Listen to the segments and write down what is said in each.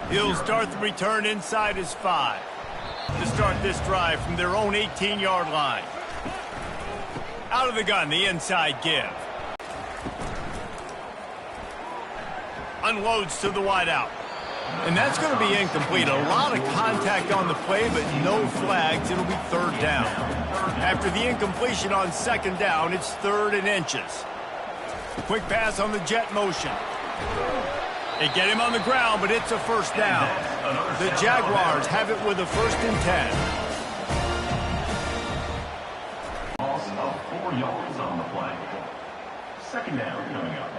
He'll start the return inside his 5 to start this drive from their own 18-yard line. Out of the gun, the inside give. Unloads to the wideout. And that's going to be incomplete. A lot of contact on the play, but no flags. It'll be 3rd down. After the incompletion on 2nd down, it's 3rd and inches. Quick pass on the jet motion. They get him on the ground, but it's a 1st down. The Jaguars have it with a 1st and 10. Loss of 4 yards on the play. 2nd down coming up.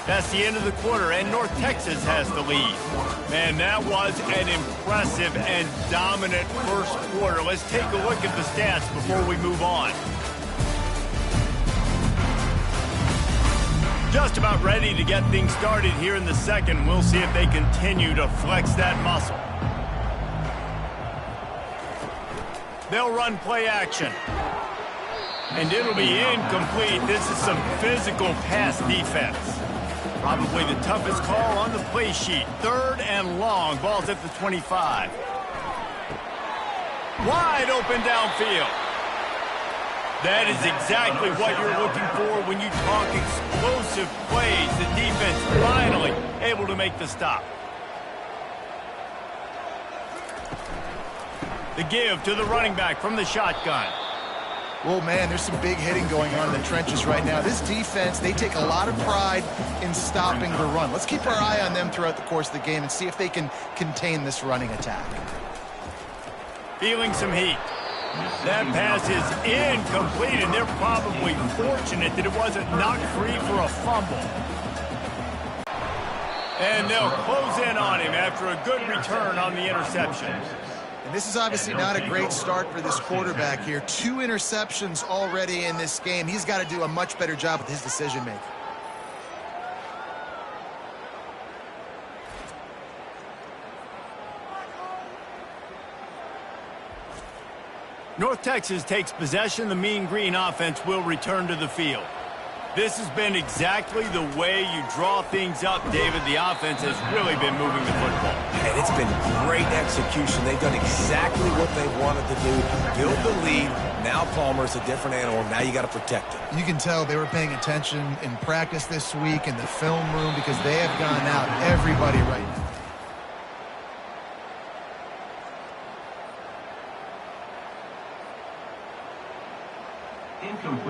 That's the end of the quarter, and North Texas has the lead. Man, that was an impressive and dominant first quarter. Let's take a look at the stats before we move on. Just about ready to get things started here in the second. We'll see if they continue to flex that muscle. They'll run play action. And it'll be incomplete. This is some physical pass defense. Probably the toughest call on the play sheet. 3rd and long. Ball's at the 25. Wide open downfield. That is exactly what you're looking for when you talk explosive plays. The defense finally able to make the stop. The give to the running back from the shotgun. Well, man, there's some big hitting going on in the trenches right now. This defense, they take a lot of pride in stopping the run. Let's keep our eye on them throughout the course of the game and see if they can contain this running attack. Feeling some heat. That pass is incomplete, and they're probably fortunate that it wasn't knocked free for a fumble. And they'll close in on him after a good return on the interception. And this is obviously not a great start for this quarterback here. 2 interceptions already in this game. He's got to do a much better job with his decision-making. North Texas takes possession. The Mean Green offense will return to the field. This has been exactly the way you draw things up, David. The offense has really been moving the football. And it's been great execution. They've done exactly what they wanted to do. Build the lead. Now Palmer's a different animal. Now you got to protect it. You can tell they were paying attention in practice this week in the film room because they have gone out everybody right now.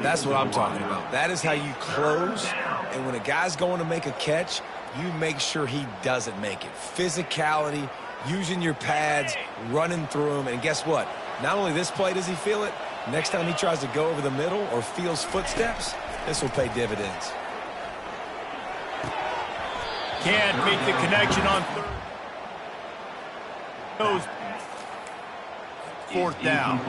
That's what I'm talking about. That is how you close. And when a guy's going to make a catch, you make sure he doesn't make it. Physicality, using your pads, running through him. And guess what? Not only this play does he feel it, next time he tries to go over the middle or feels footsteps, this will pay dividends. Can't make the connection on 3rd. 4th down.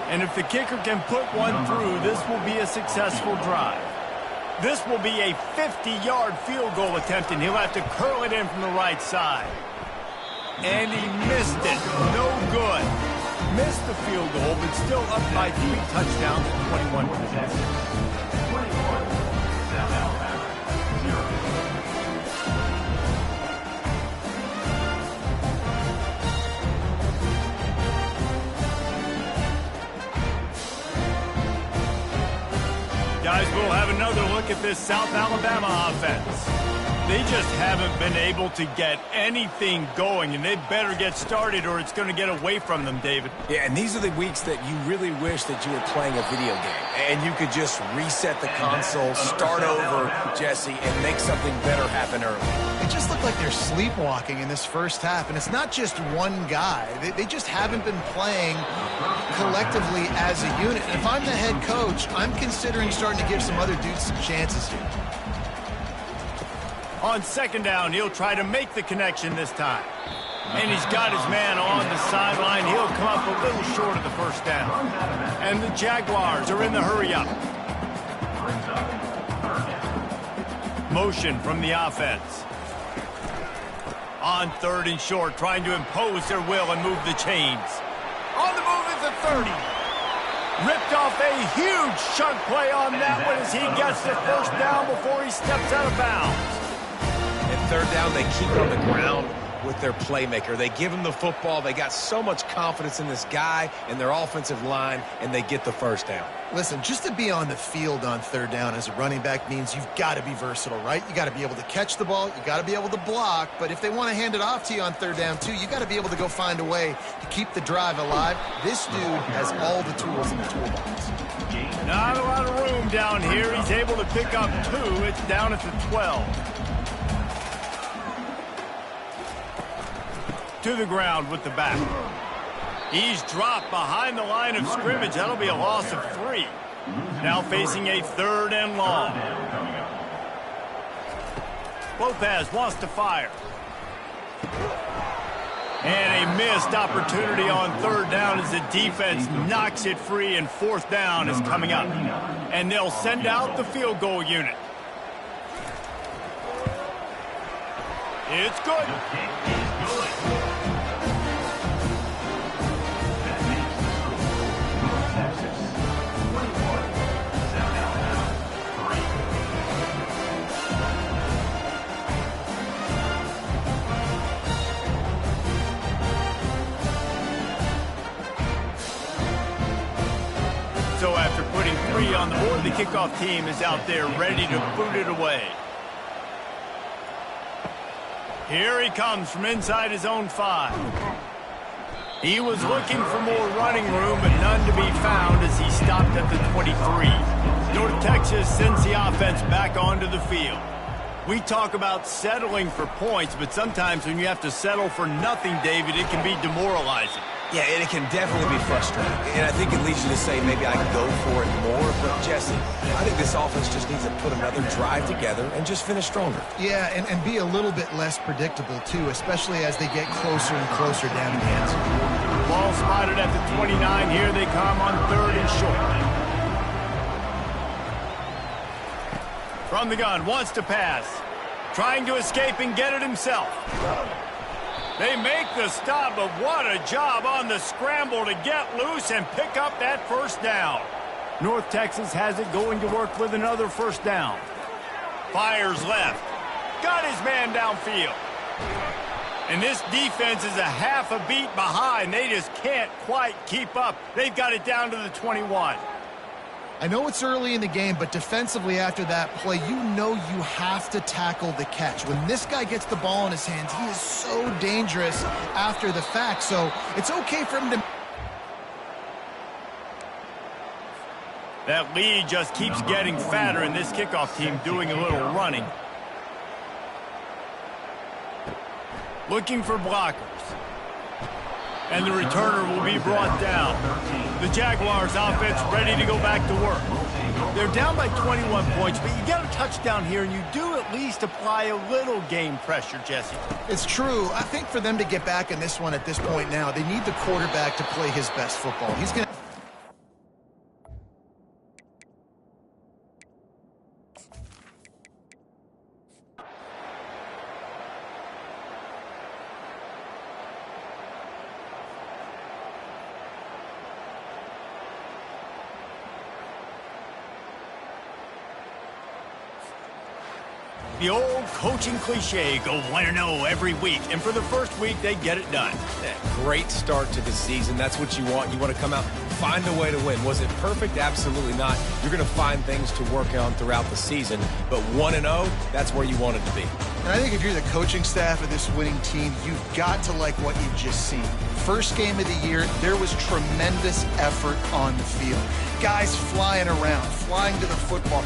And if the kicker can put one through, this will be a successful drive. This will be a 50-yard field goal attempt, and he'll have to curl it in from the right side. And he missed it. No good. Missed the field goal, but still up by 3 touchdowns and 21 possessions. Guys, we'll have another look at this South Alabama offense. They just haven't been able to get anything going, and they better get started or it's going to get away from them, David. Yeah, and these are the weeks that you really wish that you were playing a video game and you could just reset the console, start over, Jesse, and make something better happen early. It just looked like they're sleepwalking in this first half, and it's not just one guy. They just haven't been playing collectively as a unit. And if I'm the head coach, I'm considering starting to give some other dudes some chances here. On 2nd down, he'll try to make the connection this time. And he's got his man on the sideline. He'll come up a little short of the 1st down. And the Jaguars are in the hurry-up. Motion from the offense. On 3rd and short, trying to impose their will and move the chains. On the move at the 30. Ripped off a huge chunk play on that one as he gets the first down before he steps out of bounds. And 3rd down, they keep it on the ground with their playmaker. They give him the football. They got so much confidence in this guy and their offensive line, and they get the first down. Listen, just to be on the field on 3rd down as a running back means you've got to be versatile, right? You got to be able to catch the ball. You got to be able to block. But if they want to hand it off to you on 3rd down, too, you got to be able to go find a way to keep the drive alive. This dude has all the tools in the toolbox. Not a lot of room down here. He's able to pick up 2. It's down at the 12. To the ground with the back. He's dropped behind the line of scrimmage. That'll be a loss of 3. Now facing a 3rd and long. Lopez wants to fire. And a missed opportunity on 3rd down as the defense knocks it free, and 4th down is coming up. And they'll send out the field goal unit. It's good. So after putting 3 on the board, the kickoff team is out there ready to boot it away. Here he comes from inside his own 5. He was looking for more running room, but none to be found as he stopped at the 23. North Texas sends the offense back onto the field. We talk about settling for points, but sometimes when you have to settle for nothing, David, it can be demoralizing. Yeah, and it can definitely be frustrating. And I think it leads you to say maybe I can go for it more. But, Jesse, I think this offense just needs to put another drive together and just finish stronger. Yeah, and be a little bit less predictable, too, especially as they get closer and closer down the end zone. Ball spotted at the 29. Here they come on 3rd and short. From the gun, wants to pass. Trying to escape and get it himself. They make the stop, but what a job on the scramble to get loose and pick up that first down. North Texas has it going to work with another first down. Fires left. Got his man downfield. And this defense is a half a beat behind. They just can't quite keep up. They've got it down to the 21. I know it's early in the game, but defensively after that play, you know you have to tackle the catch. When this guy gets the ball in his hands, he is so dangerous after the fact. So it's okay for him to... That lead just keeps getting fatter, and this kickoff team doing a little running. Looking for blockers. And the returner will be brought down. The Jaguars offense ready to go back to work. They're down by 21 points, but you get a touchdown here, and you do at least apply a little game pressure, Jesse. It's true. I think for them to get back in this one at this point now, they need the quarterback to play his best football. He's going to... The old coaching cliche, go 1-0 every week. And for the first week, they get it done. Yeah, great start to the season. That's what you want. You want to come out, find a way to win. Was it perfect? Absolutely not. You're going to find things to work on throughout the season. But 1-0, that's where you want it to be. And I think if you're the coaching staff of this winning team, you've got to like what you've just seen. First game of the year, there was tremendous effort on the field. Guys flying around, flying to the football.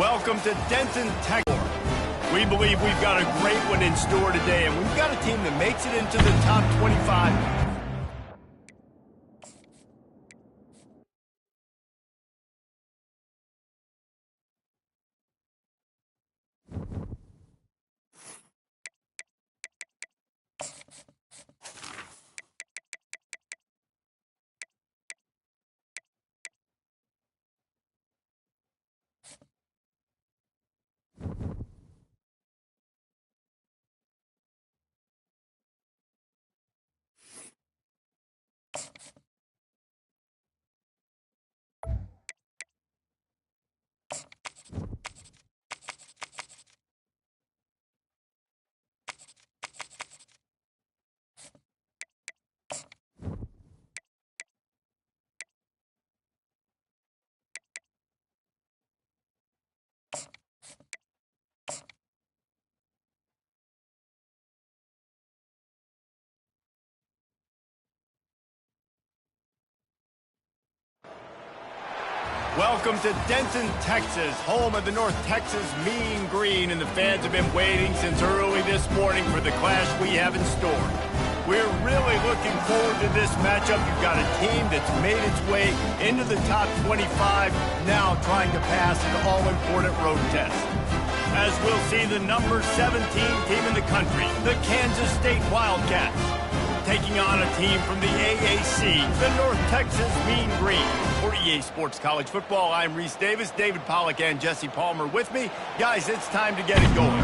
Welcome to Denton, Texas. We believe we've got a great one in store today, and we've got a team that makes it into the top 25. Welcome to Denton, Texas, home of the North Texas Mean Green, and the fans have been waiting since early this morning for the clash we have in store. We're really looking forward to this matchup. You've got a team that's made its way into the top 25, now trying to pass an all-important road test. As we'll see, the number 17 team in the country, the Kansas State Wildcats, taking on a team from the AAC, the North Texas Mean Green. For EA Sports College Football, I'm Reese Davis, David Pollack, and Jesse Palmer with me. Guys, it's time to get it going.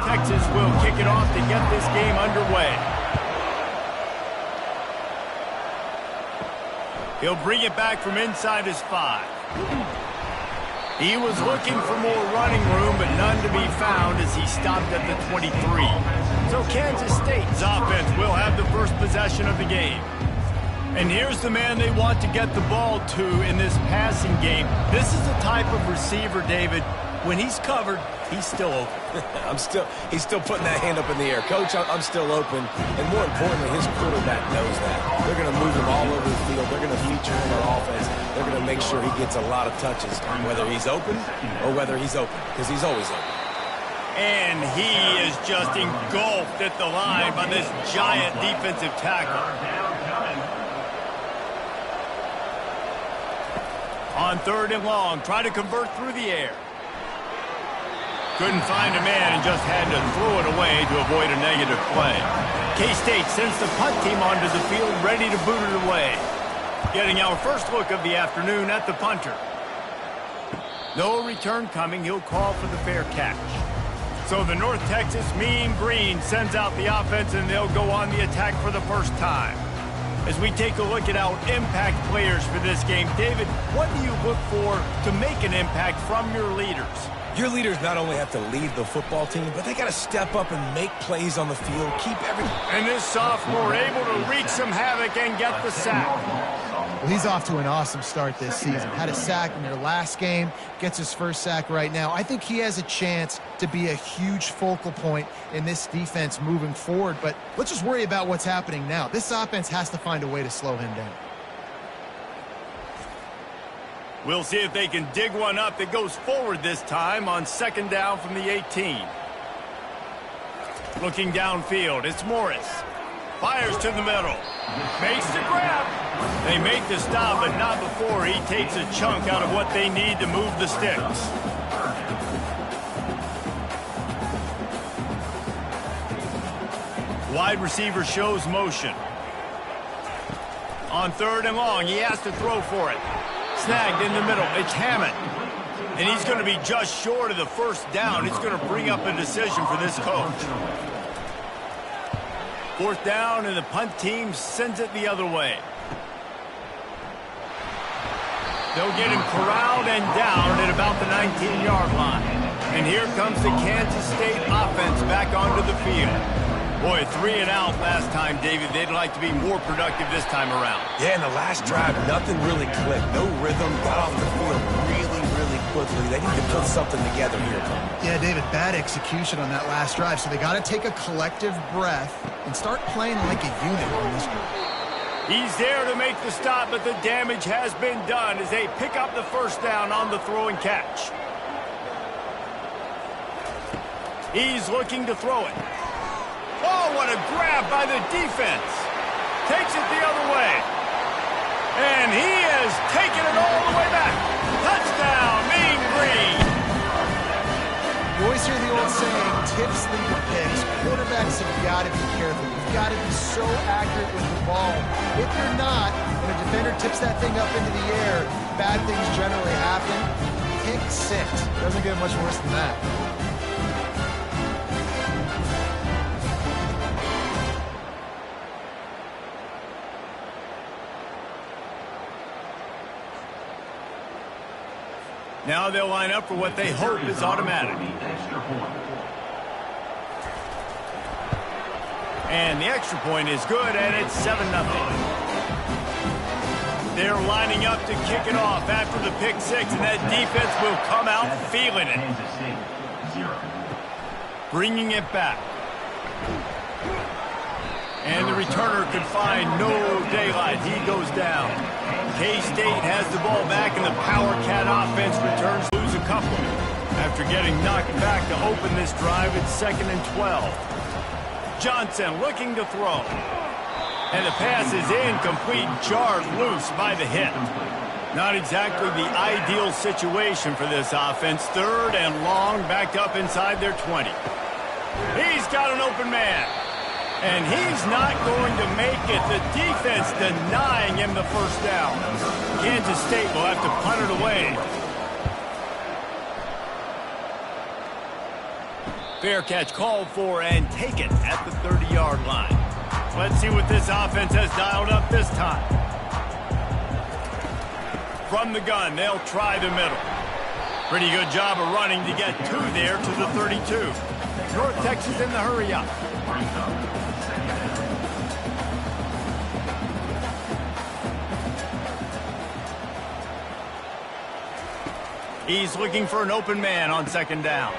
Texas will kick it off to get this game underway. He'll bring it back from inside his 5. He was looking for more running room, but none to be found as he stopped at the 23. So Kansas State's offense will have the first possession of the game. And here's the man they want to get the ball to in this passing game. This is the type of receiver, David, when he's covered, he's still open. He's still putting that hand up in the air. Coach, I'm still open. And more importantly, his quarterback knows that. They're going to move him all over the field. They're going to feature him in their offense. They're going to make sure he gets a lot of touches, whether he's open or whether he's open, because he's always open. And he is just engulfed at the line by this giant defensive tackle. On 3rd and long, try to convert through the air. Couldn't find a man and just had to throw it away to avoid a negative play. K-State sends the punt team onto the field, ready to boot it away. Getting our first look of the afternoon at the punter. No return coming. He'll call for the fair catch. So the North Texas Mean Green sends out the offense, and they'll go on the attack for the first time. As we take a look at our impact players for this game, David, what do you look for to make an impact from your leaders? Your leaders not only have to lead the football team, but they got to step up and make plays on the field, keep everything. And this sophomore able to wreak some havoc and get the sack. Well, he's off to an awesome start this season. Had a sack in their last game, gets his first sack right now. I think he has a chance to be a huge focal point in this defense moving forward, but let's just worry about what's happening now. This offense has to find a way to slow him down. We'll see if they can dig one up that goes forward this time on 2nd down from the 18. Looking downfield, it's Morris. Fires to the middle. Makes the grab. They make the stop, but not before he takes a chunk out of what they need to move the sticks. Wide receiver shows motion. On 3rd and long, he has to throw for it. Snagged in the middle. It's Hammond. And he's going to be just short of the first down. It's going to bring up a decision for this coach. 4th down, and the punt team sends it the other way. They'll get him corralled and down at about the 19-yard line. And here comes the Kansas State offense back onto the field. Boy, 3 and out last time, David. They'd like to be more productive this time around. Yeah, in the last drive, nothing really clicked. No rhythm, got off the field really quickly. They need to put something together here. Yeah, David, bad execution on that last drive. So they got to take a collective breath and start playing like a unit on this one. He's there to make the stop, but the damage has been done as they pick up the first down on the throw and catch. He's looking to throw it. Oh, what a grab by the defense. Takes it the other way. And he has taken it all the way back. Touchdown, Mean Green. You always hear the old saying, tips lead to picks. Quarterbacks have got to be careful. You've got to be so accurate with the ball. If you're not, when a defender tips that thing up into the air, bad things generally happen. Pick 6. Doesn't get much worse than that. Now they'll line up for what they hope is automatic. And the extra point is good, and it's 7-0. They're lining up to kick it off after the pick 6, and that defense will come out feeling it. Bringing it back. And the returner could find no daylight. He goes down. K-State has the ball back, and the Power Cat offense returns, lose a couple. After getting knocked back to open this drive, it's 2nd and 12. Johnson looking to throw. And the pass is incomplete, jarred loose by the hit. Not exactly the ideal situation for this offense. 3rd and long, backed up inside their 20. He's got an open man. And he's not going to make it. The defense denying him the first down. Kansas State will have to punt it away. Fair catch called for and taken at the 30-yard line. Let's see what this offense has dialed up this time. From the gun, they'll try the middle. Pretty good job of running to get 2 there to the 32. North Texas in the hurry up. He's looking for an open man on 2nd down.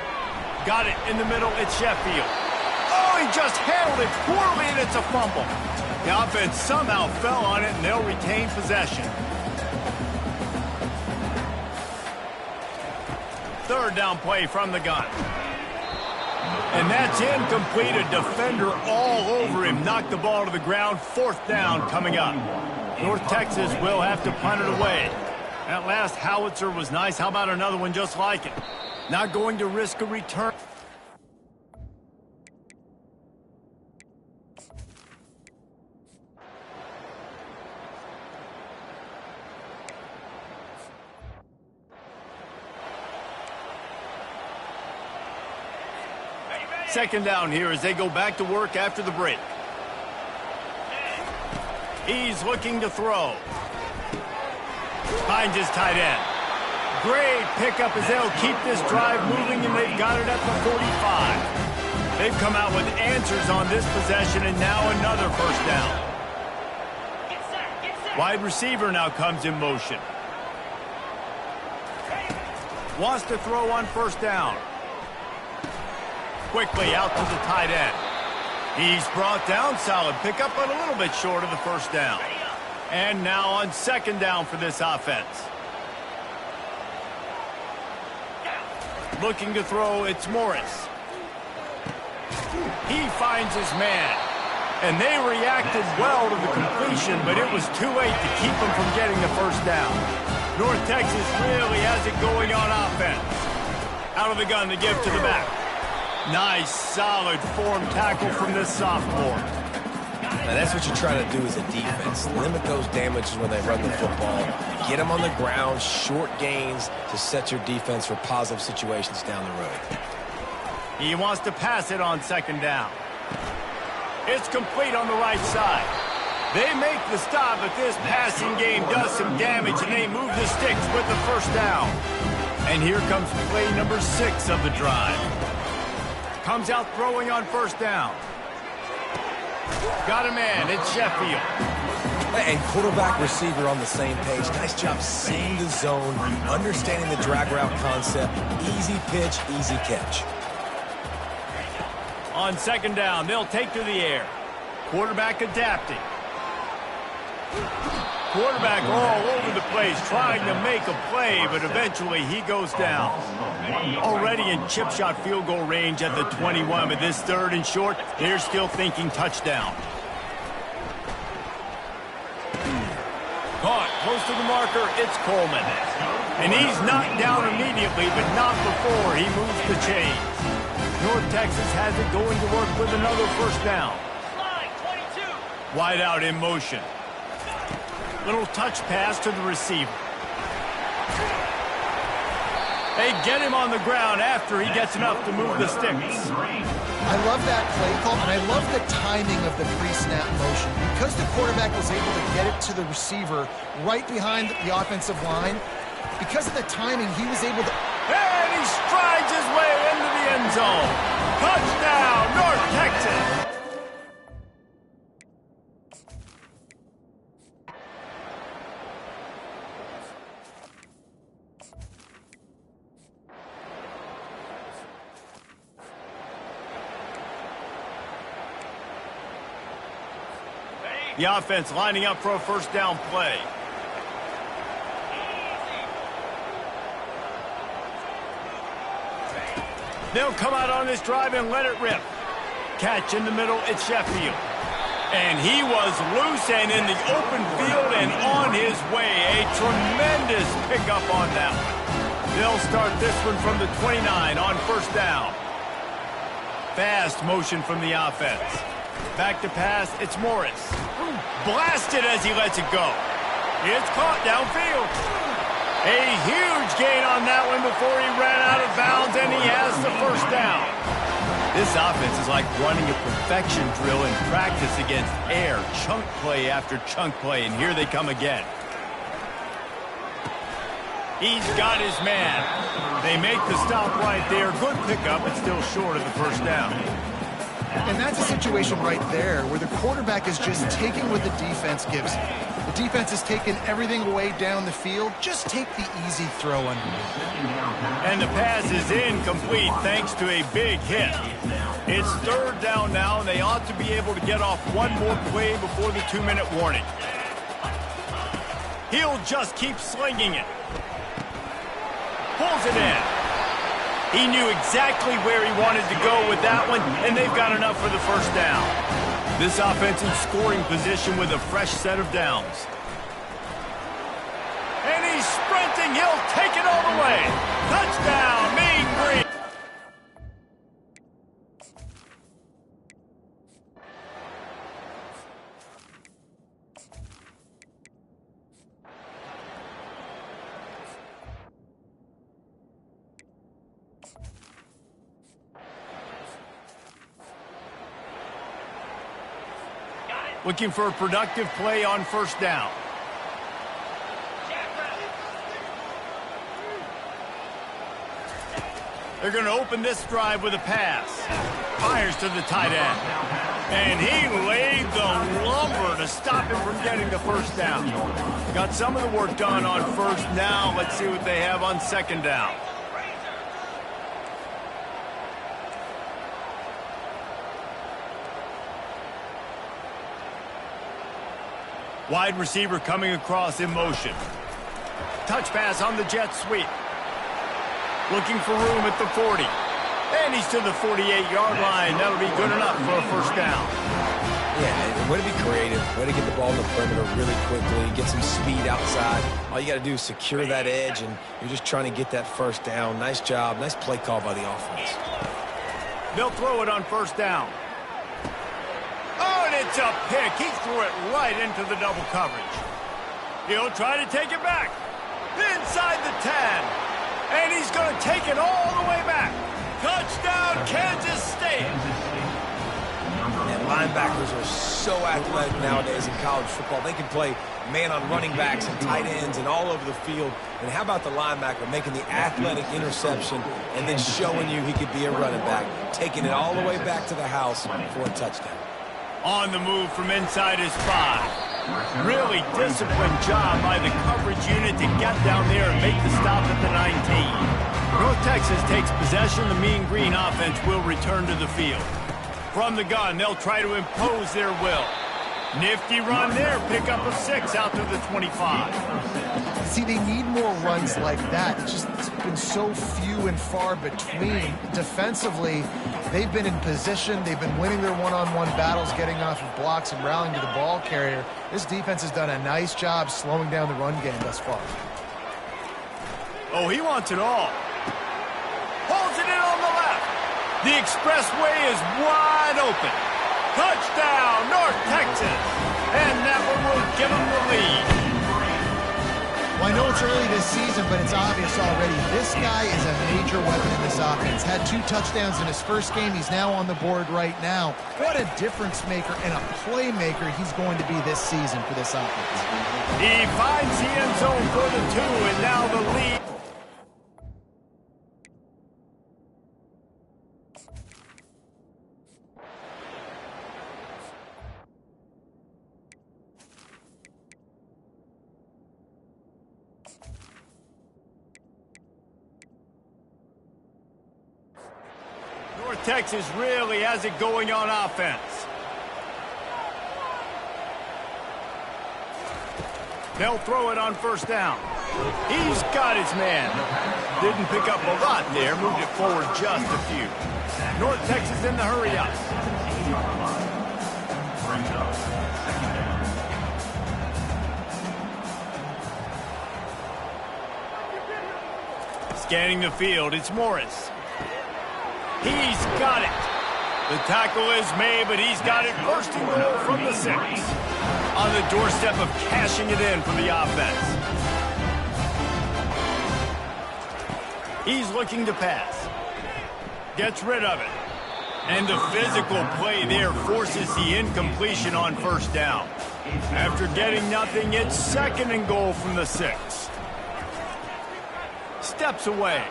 Got it in the middle. It's Sheffield. Oh, he just handled it poorly, and it's a fumble. The offense somehow fell on it, and they'll retain possession. 3rd down play from the gun. And that's incomplete. A defender all over him. Knocked the ball to the ground. 4th down coming up. North Texas will have to punt it away. That last howitzer was nice. How about another one just like it? Not going to risk a return. Second down here as they go back to work after the break. He's looking to throw. Finds his tight end. Great pickup as they'll keep this drive moving, and they've got it at the 45. They've come out with answers on this possession, and now another first down. Wide receiver now comes in motion. Wants to throw on 1st down. Quickly out to the tight end. He's brought down. Solid pickup, but a little bit short of the 1st down. And now on 2nd down for this offense. Looking to throw, it's Morris. He finds his man. And they reacted well to the completion, but it was too late to keep him from getting the 1st down. North Texas really has it going on offense. Out of the gun to give to the back. Nice, solid form tackle from this sophomore. Now that's what you try to do as a defense. Limit those damages when they run the football. Get them on the ground, short gains to set your defense for positive situations down the road. He wants to pass it on 2nd down. It's complete on the right side. They make the stop, but this passing game does some damage, and they move the sticks with the 1st down. And here comes play number 6 of the drive. Comes out throwing on 1st down. Got a man. It's Sheffield. And quarterback, receiver on the same page. Nice job seeing the zone, understanding the drag route concept. Easy pitch, easy catch. On second down, they'll take to the air. Quarterback adapting. Quarterback all over the place trying to make a play, but eventually he goes down. Already in chip shot field goal range at the 21, but this third and short, they're still thinking touchdown. Caught close to the marker, it's Coleman. And he's knocked down immediately, but not before he moves the chains. North Texas has it going to work with another first down. Wide out in motion. Little touch pass to the receiver. They get him on the ground after he gets enough to move the sticks. I love that play call, and I love the timing of the pre-snap motion. Because the quarterback was able to get it to the receiver right behind the offensive line, because of the timing, he was able to... And he strides his way into the end zone. Touchdown, North Texas! The offense lining up for a first down play. They'll come out on this drive and let it rip. Catch in the middle, it's Sheffield. And he was loose and in the open field and on his way. A tremendous pickup on that one. They'll start this one from the 29 on first down. Fast motion from the offense. Back to pass, it's Morris. Blasted as he lets it go. It's caught downfield. A huge gain on that one before he ran out of bounds, and he has the first down. This offense is like running a perfection drill in practice against air. Chunk play after chunk play, and here they come again. He's got his man. They make the stop right there. Good pickup, but still short of the first down. And that's a situation right there where the quarterback is just taking what the defense gives him. The defense is taking everything away down the field. Just take the easy throw underneath. And the pass is incomplete thanks to a big hit. It's third down now, and they ought to be able to get off one more play before the 2-minute warning. He'll just keep slinging it. Pulls it in. He knew exactly where he wanted to go with that one, and they've got enough for the first down. This offense in scoring position with a fresh set of downs. And he's sprinting. He'll take it all the way. Touchdown, Mean Green. Looking for a productive play on first down. They're going to open this drive with a pass. Fires to the tight end. And he laid the lumber to stop him from getting the first down. Got some of the work done on first. Now let's see what they have on second down. Wide receiver coming across in motion. Touch pass on the jet sweep. Looking for room at the 40. And he's to the 48-yard line. That'll be good enough for a first down. Yeah, way to be creative. Way to get the ball in the perimeter really quickly. Get some speed outside. All you got to do is secure that edge, and you're just trying to get that first down. Nice job. Nice play call by the offense. They'll throw it on first down. Oh, and it's a pick. He threw it right into the double coverage. He'll try to take it back. Inside the 10. And he's going to take it all the way back. Touchdown, Kansas State. And linebackers are so athletic nowadays in college football. They can play man on running backs and tight ends and all over the field. And how about the linebacker making the athletic interception and then showing you he could be a running back, taking it all the way back to the house for a touchdown. On the move from inside his 5. Really disciplined job by the coverage unit to get down there and make the stop at the 19. North Texas takes possession. The Mean Green offense will return to the field. From the gun, they'll try to impose their will. Nifty run there. Pick up a 6 out to the 25. See, they need more runs like that. It's been so few and far between. Defensively, they've been in position. They've been winning their one-on-one battles, getting off of blocks and rallying to the ball carrier. This defense has done a nice job slowing down the run game thus far. Oh, he wants it all. Holds it in on the left. The expressway is wide open. Touchdown, North Texas. And that one will give them the lead. Well, I know it's early this season, but it's obvious already. This guy is a major weapon in this offense. Had 2 touchdowns in his first game. He's now on the board right now. What a difference maker and a playmaker he's going to be this season for this offense. He finds the end zone for the 2, and now the lead. North Texas really has it going on offense. They'll throw it on first down. He's got his man. Didn't pick up a lot there, moved it forward just a few. North Texas in the hurry up. Scanning the field, it's Morris. He's got it. The tackle is made, but he's got it first and goal from the 6. On the doorstep of cashing it in for the offense. He's looking to pass. Gets rid of it. And the physical play there forces the incompletion on first down. After getting nothing, it's second and goal from the 6. Steps away.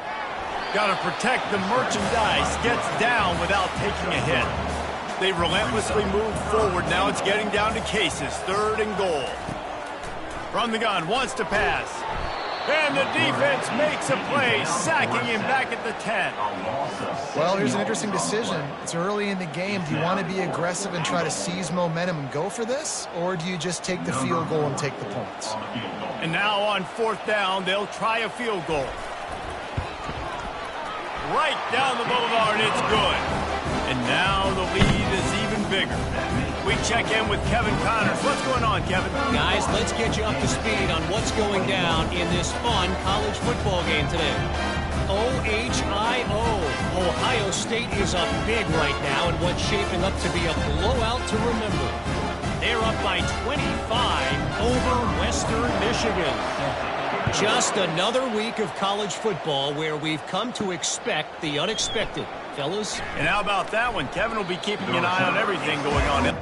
Got to protect the merchandise. Gets down without taking a hit. They relentlessly move forward. Now it's getting down to Cases. Third and goal. From the gun, wants to pass. And the defense makes a play, sacking him back at the 10. Well, here's an interesting decision. It's early in the game. Do you want to be aggressive and try to seize momentum and go for this? Or do you just take the field goal and take the points? And now on fourth down, they'll try a field goal. Right down the boulevard, it's good. And now the lead is even bigger. We check in with Kevin Connors. What's going on, Kevin? Guys, let's get you up to speed on what's going down in this fun college football game today. OHIO. Ohio State is up big right now in what's shaping up to be a blowout to remember. They're up by 25 over Western Michigan. Just another week of college football where we've come to expect the unexpected, fellas. And how about that one? Kevin will be keeping an eye on everything going on. And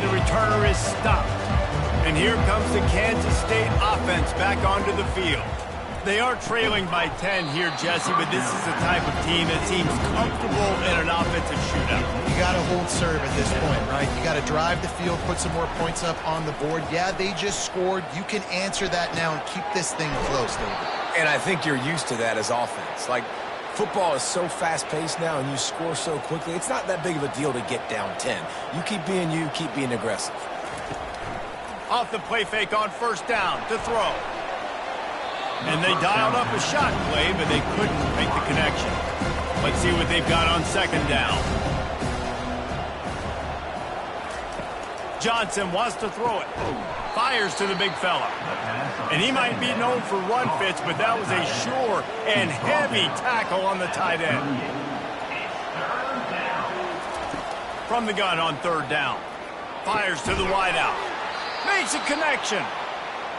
the returner is stopped. And here comes the Kansas State offense back onto the field. They are trailing by 10 here, Jesse, but this is the type of team that seems comfortable in an offensive shootout. You got to hold serve at this point, right? You got to drive the field, put some more points up on the board. Yeah, they just scored. You can answer that now and keep this thing close, David. And I think you're used to that as offense. Like, football is so fast-paced now and you score so quickly, it's not that big of a deal to get down 10. You keep being you, keep being aggressive. Off the play fake on first down to throw. And they dialed up a shot play, but they couldn't make the connection. Let's see what they've got on second down. Johnson wants to throw it. Fires to the big fella. And he might be known for run fits, but that was a sure and heavy tackle on the tight end. From the gun on third down. Fires to the wideout. Makes a connection.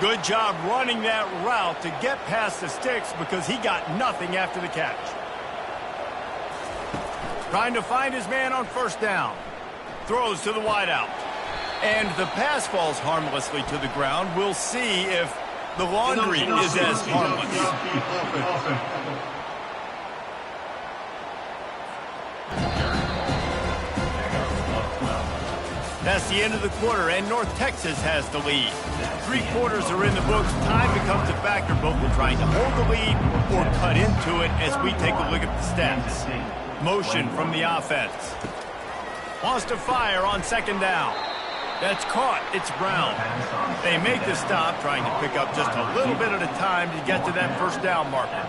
Good job running that route to get past the sticks because he got nothing after the catch. Trying to find his man on first down. Throws to the wideout. And the pass falls harmlessly to the ground. We'll see if The laundry is as harmless. That's the end of the quarter, and North Texas has the lead. 3 quarters are in the books. Time becomes a factor, both in trying to hold the lead or cut into it as we take a look at the stats. Motion from the offense. Wants to fire on second down. That's caught. It's Brown. They make the stop, trying to pick up just a little bit at a time to get to that first down marker.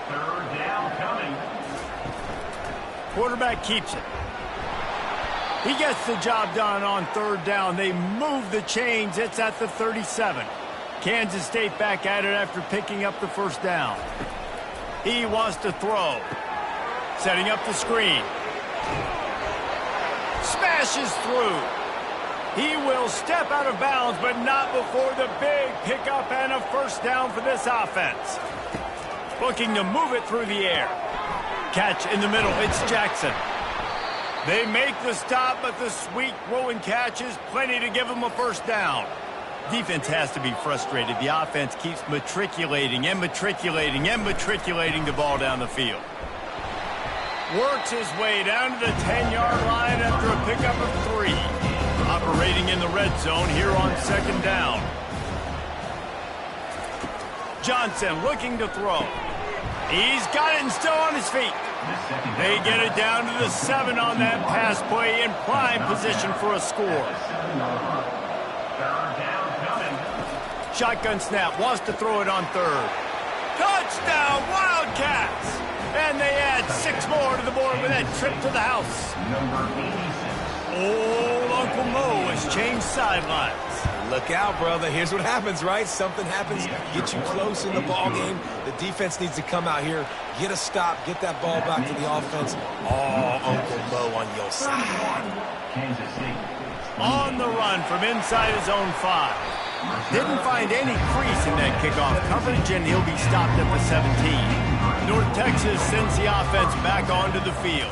3rd down coming. Quarterback keeps it. He gets the job done on 3rd down. They move the chains. It's at the 37. Kansas State back at it after picking up the first down. He wants to throw. Setting up the screen. Smashes through. He will step out of bounds, but not before the big pickup and a first down for this offense. Looking to move it through the air. Catch in the middle. It's Jackson. They make the stop, but the sweet throw and catch is plenty to give them a first down. Defense has to be frustrated. The offense keeps matriculating and matriculating and matriculating the ball down the field. Works his way down to the 10-yard line after a pickup of 3. Operating in the red zone here on 2nd down. Johnson looking to throw. He's got it and still on his feet. They get it down to the 7 on that pass play in prime position for a score. 3rd down coming. Shotgun snap, wants to throw it on 3rd. Touchdown, Wildcats! And they add 6 more to the board with that trip to the house. Number 86. Old Uncle Mo has changed sidelines. Look out, brother. Here's what happens, right? Something happens, get you close in the ball game. The defense needs to come out here, get a stop, get that ball back to the offense. Oh, Uncle Mo on your side. Kansas State. On the run from inside his own 5. Didn't find any crease in that kickoff coverage, and he'll be stopped at the 17. North Texas sends the offense back onto the field.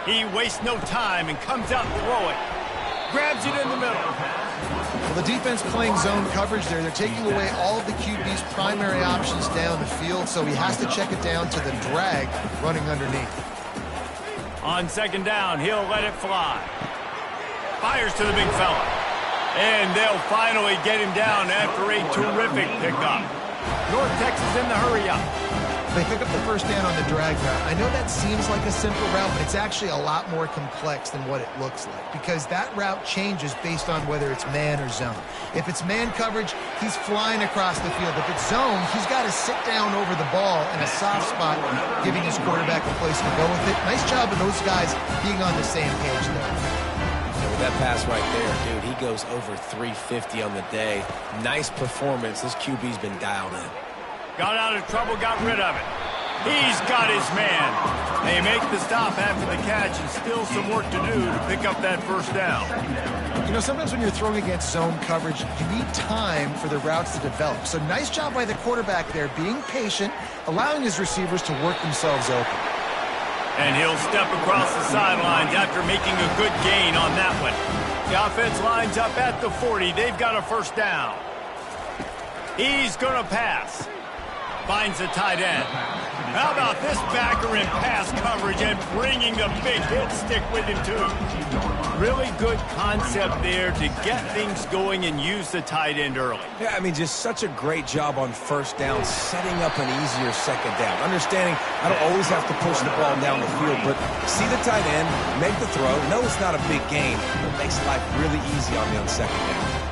He wastes no time and comes out and throw it. Grabs it in the middle. Well, the defense playing zone coverage there. They're taking away all of the QB's primary options down the field, so he has to check it down to the drag running underneath. On 2nd down, he'll let it fly. Fires to the big fella. And they'll finally get him down after a terrific pickup. North Texas in the hurry-up. They pick up the first down on the drag route. I know that seems like a simple route, but it's actually a lot more complex than what it looks like because that route changes based on whether it's man or zone. If it's man coverage, he's flying across the field. If it's zone, he's got to sit down over the ball in a soft spot, giving his quarterback a place to go with it. Nice job of those guys being on the same page there. With that pass right there, dude, he goes over 350 on the day. Nice performance. This QB's been dialed in. Got out of trouble, got rid of it. He's got his man. They make the stop after the catch and still some work to do to pick up that first down. You know, sometimes when you're throwing against zone coverage, you need time for the routes to develop. So nice job by the quarterback there, being patient, allowing his receivers to work themselves open. And he'll step across the sidelines after making a good gain on that one. The offense lines up at the 40. They've got a first down. He's going to pass. Finds the tight end. How about this backer in pass coverage and bringing the big hit stick with him, too? Really good concept there to get things going and use the tight end early. Yeah, I mean, just such a great job on first down, setting up an easier second down. Understanding I don't always have to push the ball down the field, but see the tight end, make the throw. No, it's not a big gain, but it makes life really easy on me on second down.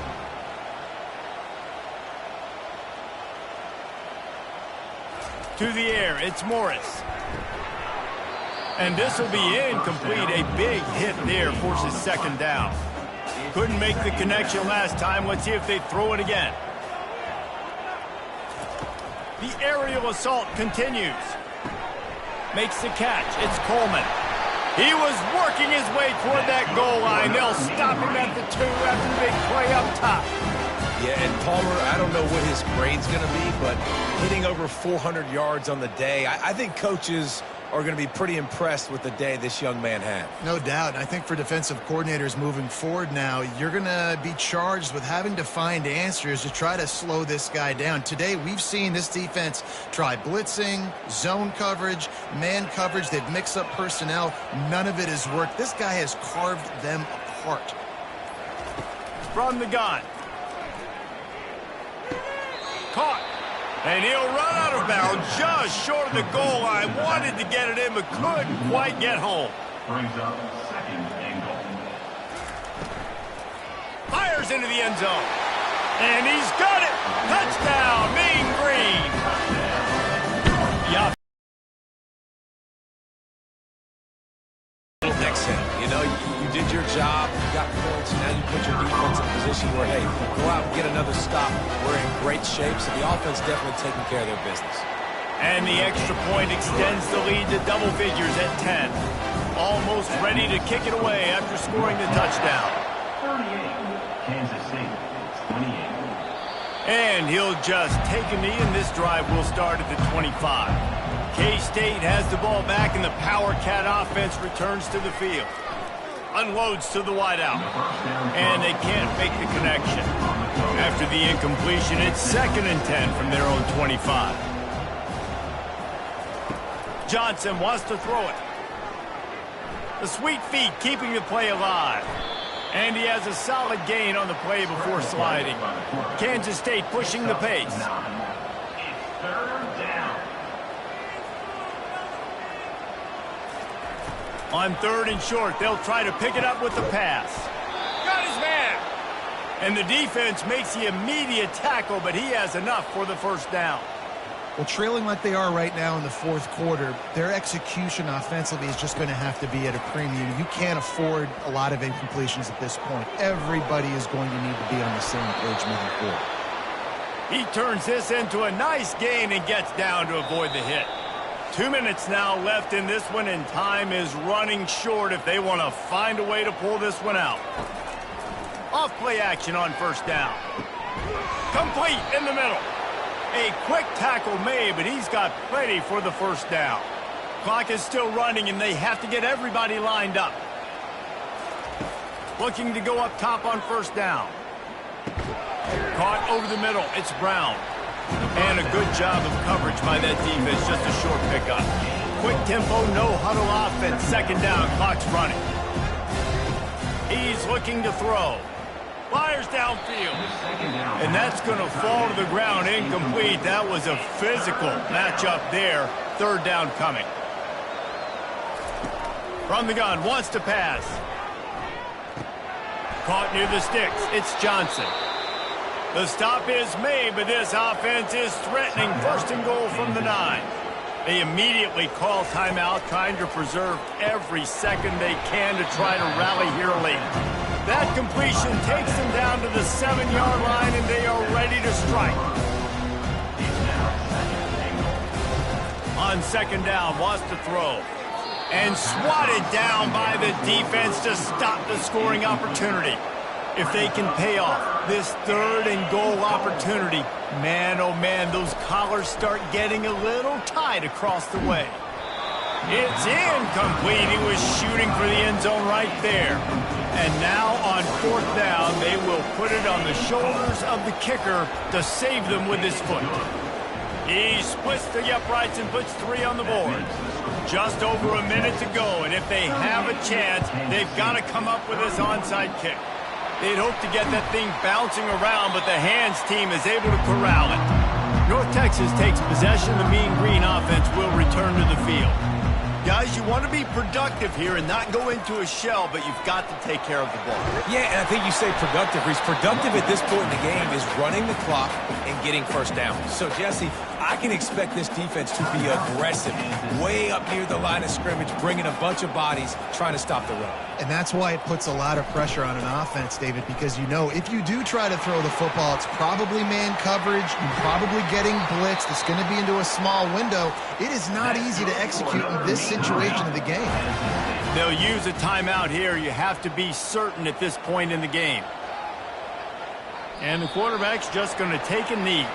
To the air, it's Morris. And this will be incomplete. A big hit there forces second down. Couldn't make the connection last time. Let's see if they throw it again. The aerial assault continues. Makes the catch. It's Coleman. He was working his way toward that goal line. They'll stop him at the 2 after the big play up top. Yeah, and Palmer, I don't know what his grade's going to be, but hitting over 400 yards on the day, I think coaches are going to be pretty impressed with the day this young man had. No doubt. And I think for defensive coordinators moving forward now, you're going to be charged with having to find answers to try to slow this guy down. Today, we've seen this defense try blitzing, zone coverage, man coverage. They've mixed up personnel. None of it has worked. This guy has carved them apart. From the gun. Caught. And he'll run out of bounds just short of the goal line. Wanted to get it in, but couldn't quite get home. Brings up second and goal. Fires into the end zone. And he's got it. Touchdown, Mean Green. Yeah. Next hit. You know, you did your job. You got points. Now you put your defense in a position where, hey, go out and get another stop. We're in great shape, so the offense definitely taking care of their business. And the extra point extends the lead to double figures at 10. Almost ready to kick it away after scoring the touchdown. 38. Kansas City. 28. And he'll just take a knee, and this drive will start at the 25. K-State has the ball back, and the Power Cat offense returns to the field. Unloads to the wideout. And they can't make the connection. After the incompletion, it's 2nd and 10 from their own 25. Johnson wants to throw it. The sweet feet keeping the play alive. And he has a solid gain on the play before sliding. Kansas State pushing the pace. It's 3rd down. On 3rd and short, they'll try to pick it up with the pass. Got his man. And the defense makes the immediate tackle, but he has enough for the first down. Well, trailing like they are right now in the 4th quarter, their execution offensively is just going to have to be at a premium. You can't afford a lot of incompletions at this point. Everybody is going to need to be on the same page moving forward. He turns this into a nice gain and gets down to avoid the hit. 2 minutes now left in this one, and time is running short if they want to find a way to pull this one out. Off play action on 1st down. Complete in the middle. A quick tackle made, but he's got plenty for the 1st down. Clock is still running, and they have to get everybody lined up. Looking to go up top on 1st down. Caught over the middle. It's Brown. And a good job of coverage by that defense. Just a short pickup. Quick tempo, no huddle offense. 2nd down. Clock's running. He's looking to throw. Fires downfield. And that's going to fall to the ground incomplete. That was a physical matchup there. 3rd down coming. From the gun, wants to pass. Caught near the sticks. It's Johnson. The stop is made, but this offense is threatening 1st and goal from the 9. They immediately call timeout, trying to preserve every second they can to try to rally here late. That completion takes them down to the 7-yard line, and they are ready to strike. On 2nd down, wants to throw. And swatted down by the defense to stop the scoring opportunity. If they can pay off this 3rd and goal opportunity, man, oh man, those collars start getting a little tight across the way. It's incomplete. He was shooting for the end zone right there. And now on 4th down, they will put it on the shoulders of the kicker to save them with his foot. He splits the uprights and puts 3 on the board. Just over a minute to go, and if they have a chance, they've got to come up with this onside kick. They'd hope to get that thing bouncing around, but the hands team is able to corral it. North Texas takes possession. The Mean Green offense will return to the field. Guys, you want to be productive here and not go into a shell, but you've got to take care of the ball. Yeah, and I think you say productive. He's productive at this point in the game is running the clock and getting 1st down. So, Jesse, I can expect this defense to be aggressive, way up near the line of scrimmage, bringing a bunch of bodies, trying to stop the run. And that's why it puts a lot of pressure on an offense, David, because you know if you do try to throw the football, it's probably man coverage, you're probably getting blitzed, it's going to be into a small window. It is not easy to execute in this situation of the game. They'll use a timeout here. You have to be certain at this point in the game. And the quarterback's just going to take a knee.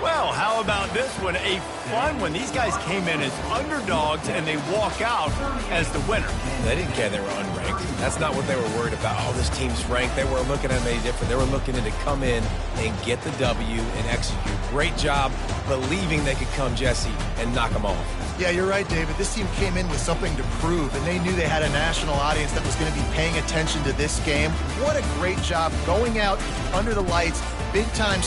Well, how about this one? A fun one. These guys came in as underdogs, and they walk out as the winner. They didn't care they were unranked. That's not what they were worried about. Oh, this team's ranked. They weren't looking at them any different. They were looking to come in and get the W and execute. Great job believing they could come, Jesse, and knock them off. Yeah, you're right, David. This team came in with something to prove, and they knew they had a national audience that was going to be paying attention to this game. What a great job going out under the lights, big time.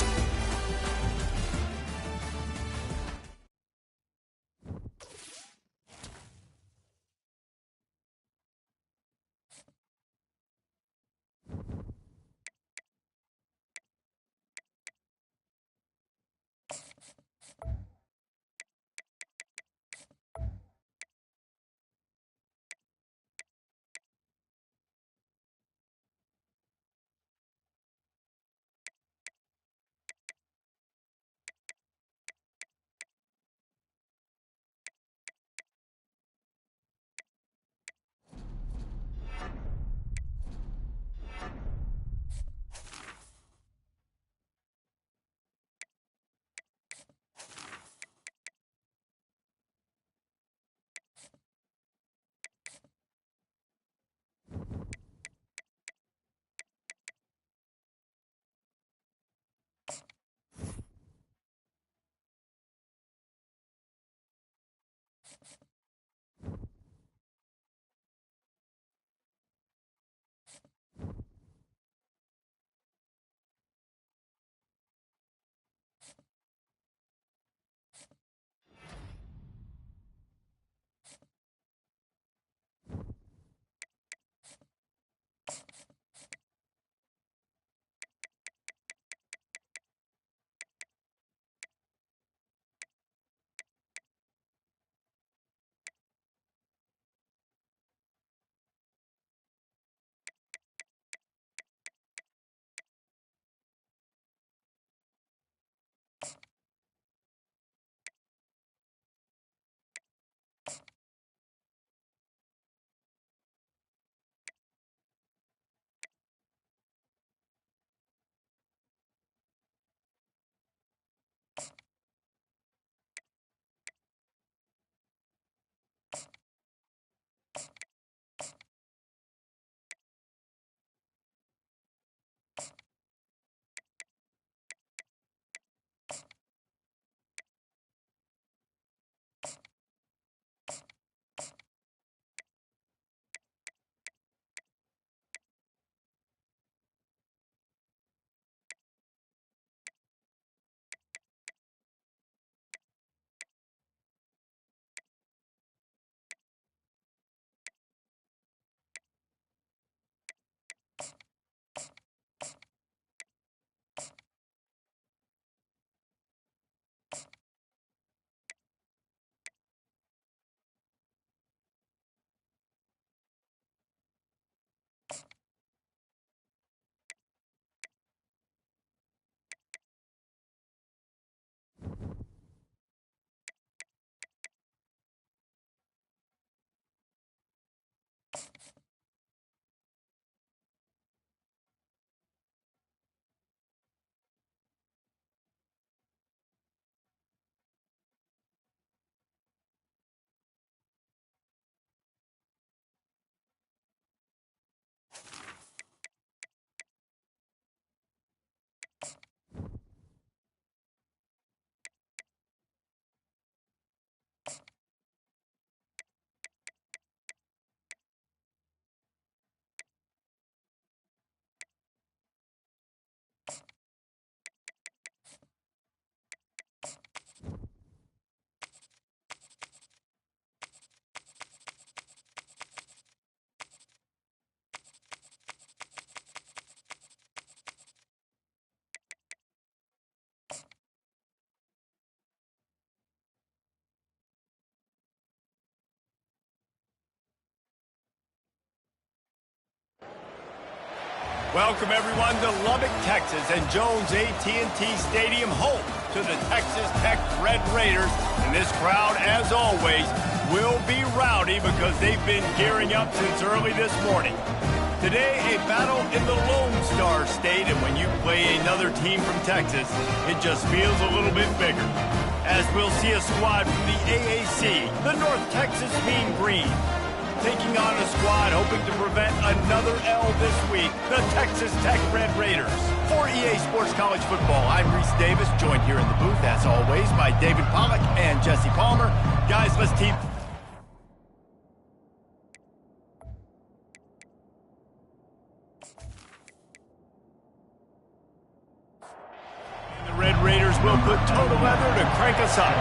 Welcome, everyone, to Lubbock, Texas, and Jones AT&T Stadium, home to the Texas Tech Red Raiders. And this crowd, as always, will be rowdy because they've been gearing up since early this morning. Today, a battle in the Lone Star State, and when you play another team from Texas, it just feels a little bit bigger. As we'll see a squad from the AAC, the North Texas Mean Green, taking on a squad hoping to prevent another L this week, the Texas Tech Red Raiders. For EA Sports College Football, I'm Reese Davis, joined here in the booth, as always, by David Pollack and Jesse Palmer. Guys, let's team... The Red Raiders will put total leather to crank us up.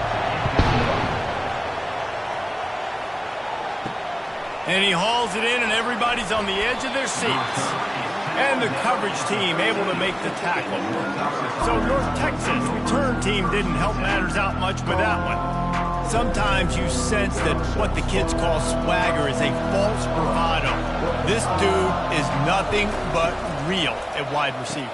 And he hauls it in, and everybody's on the edge of their seats. And the coverage team able to make the tackle. So North Texas return team didn't help matters out much with that one. Sometimes you sense that what the kids call swagger is a false bravado. This dude is nothing but real at wide receiver.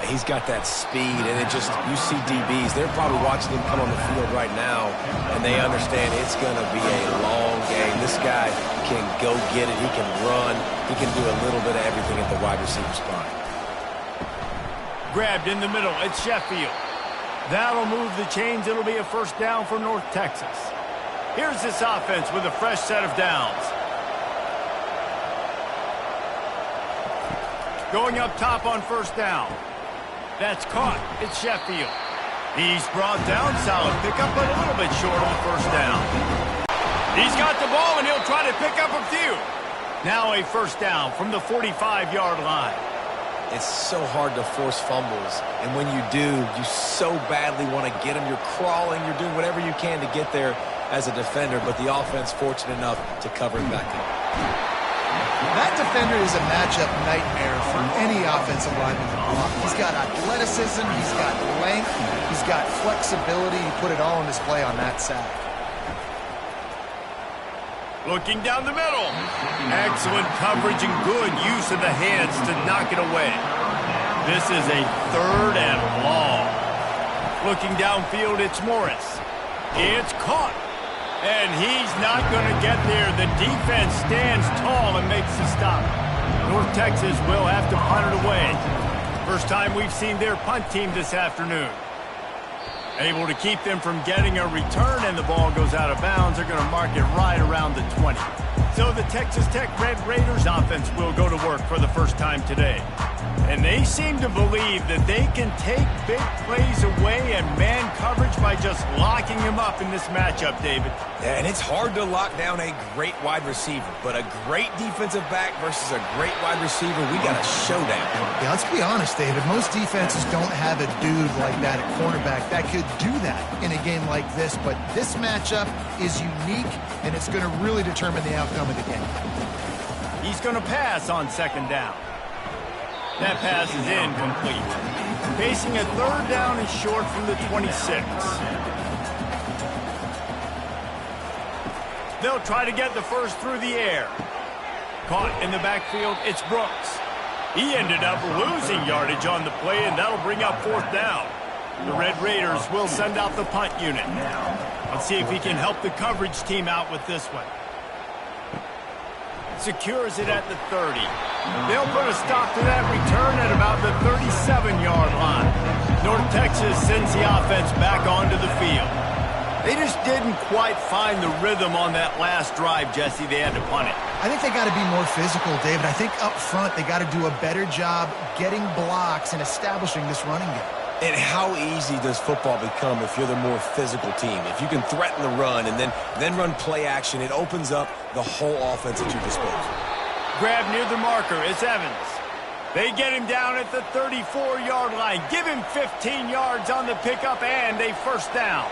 He's got that speed, and it just, you see DBs, they're probably watching him come on the field right now, and they understand it's going to be a long game. This guy can go get it. He can run. He can do a little bit of everything at the wide receiver spot. Grabbed in the middle. It's Sheffield. That'll move the chains. It'll be a first down for North Texas. Here's this offense with a fresh set of downs. Going up top on first down. That's caught. It's Sheffield. He's brought down. Solid pickup, but a little bit short of the first down. He's got the ball, and he'll try to pick up a few. Now a first down from the 45-yard line. It's so hard to force fumbles, and when you do, you so badly want to get them. You're crawling. You're doing whatever you can to get there as a defender, but the offense fortunate enough to cover it back up. That defender is a matchup nightmare for any offensive lineman to block. He's got athleticism, he's got length, he's got flexibility. He put it all on display on that sack. Looking down the middle. Excellent coverage and good use of the hands to knock it away. This is a third and long. Looking downfield, it's Morris. It's caught. And he's not going to get there. The defense stands tall and makes the stop. North Texas will have to punt it away. First time we've seen their punt team this afternoon. Able to keep them from getting a return, and the ball goes out of bounds. They're going to mark it right around the 20. So the Texas Tech Red Raiders offense will go to work for the first time today. And they seem to believe that they can take big plays away and man coverage by just locking him up in this matchup, David. Yeah, and it's hard to lock down a great wide receiver, but a great defensive back versus a great wide receiver, we got a showdown. Yeah, let's be honest, David. Most defenses don't have a dude like that at cornerback that could do that in a game like this, but this matchup is unique, and it's going to really determine the outcome of the game. He's going to pass on second down. That pass is incomplete. Facing a third down and short from the 26. They'll try to get the first through the air. Caught in the backfield, it's Brooks. He ended up losing yardage on the play, and that'll bring up fourth down. The Red Raiders will send out the punt unit. Let's see if he can help the coverage team out with this one. Secures it at the 30. They'll put a stop to that return at about the 37-yard line. North Texas sends the offense back onto the field. They just didn't quite find the rhythm on that last drive, Jesse. They had to punt it. I think they got to be more physical, David. I think up front they got to do a better job getting blocks and establishing this running game. And how easy does football become if you're the more physical team? If you can threaten the run and then run play action, it opens up the whole offense at your disposal. Grab near the marker. It's Evans. They get him down at the 34-yard line. Give him 15 yards on the pickup and a first down.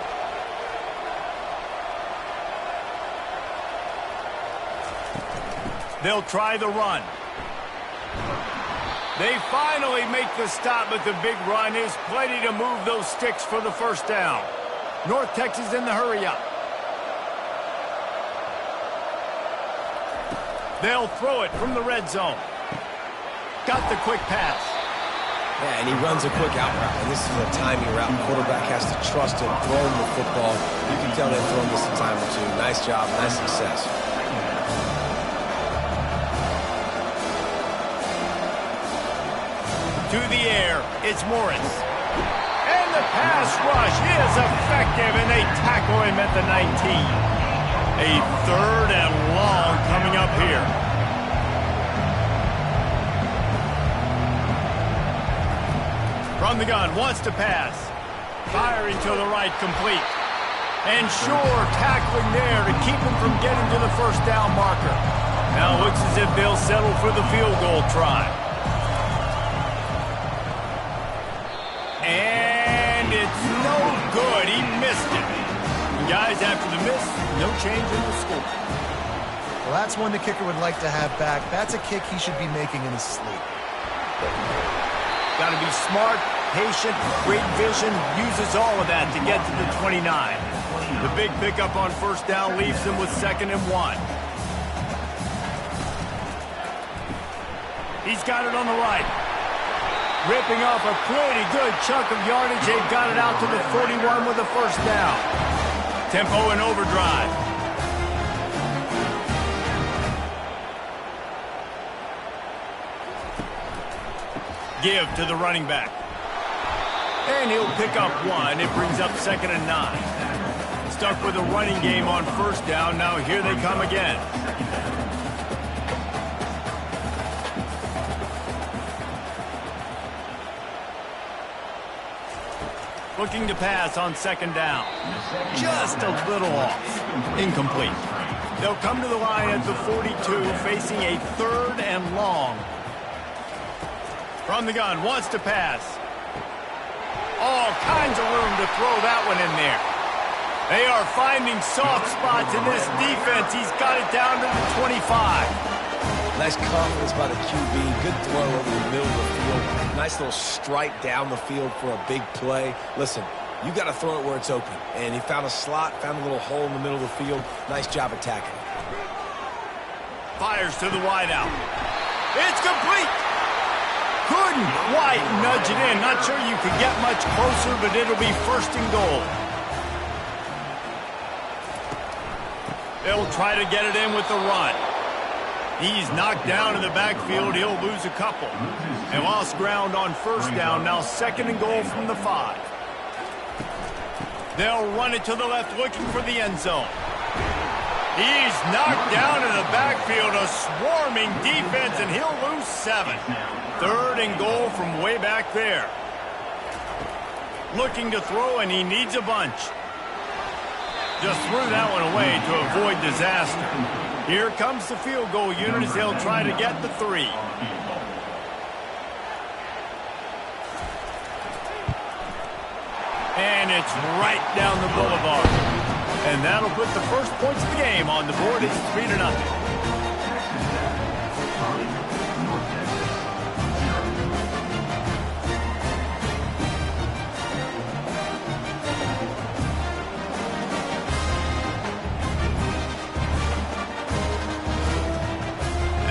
They'll try the run. They finally make the stop, but the big run is plenty to move those sticks for the first down. North Texas in the hurry-up. They'll throw it from the red zone. Got the quick pass. Yeah, and he runs a quick out route, and this is a timing route. The quarterback has to trust him, throw him the football. You can tell they've thrown this a time or two. Nice job, nice success. To the air, it's Morris. And the pass rush is effective, and they tackle him at the 19. A 3rd and long coming up here. From the gun, wants to pass. Firing to the right, complete. And Shore tackling there to keep him from getting to the first down marker. Now it looks as if they'll settle for the field goal try. And it's no good. He missed it. And guys, after the miss, no change in the score. Well, that's one the kicker would like to have back. That's a kick he should be making in his sleep. Got to be smart, patient, great vision, uses all of that to get to the 29. The big pickup on first down leaves him with 2nd and 1. He's got it on the right. Ripping off a pretty good chunk of yardage. They've got it out to the 41 with a first down. Tempo and overdrive. Give to the running back. And he'll pick up 1. It brings up 2nd and 9. Stuck with a running game on first down. Now here they come again. Looking to pass on 2nd down. Just a little off. Incomplete. They'll come to the line at the 42, facing a 3rd and long. From the gun, wants to pass. All kinds of room to throw that one in there. They are finding soft spots in this defense. He's got it down to the 25. Nice confidence by the QB. Good throw over the middle of the field. Nice little strike down the field for a big play. Listen, you got to throw it where it's open. And he found a slot, found a little hole in the middle of the field. Nice job attacking. Fires to the wideout. It's complete. Couldn't quite nudge it in. Not sure you could get much closer, but it'll be 1st and goal. They'll try to get it in with the run. He's knocked down in the backfield. He'll lose a couple. They lost ground on first down. Now 2nd and goal from the 5. They'll run it to the left, looking for the end zone. He's knocked down in the backfield. A swarming defense, and he'll lose 7. 3rd and goal from way back there. Looking to throw, and he needs a bunch. Just threw that one away to avoid disaster. Here comes the field goal unit as they'll try to get the 3. And it's right down the boulevard. And that'll put the first points of the game on the board. It's 3-0.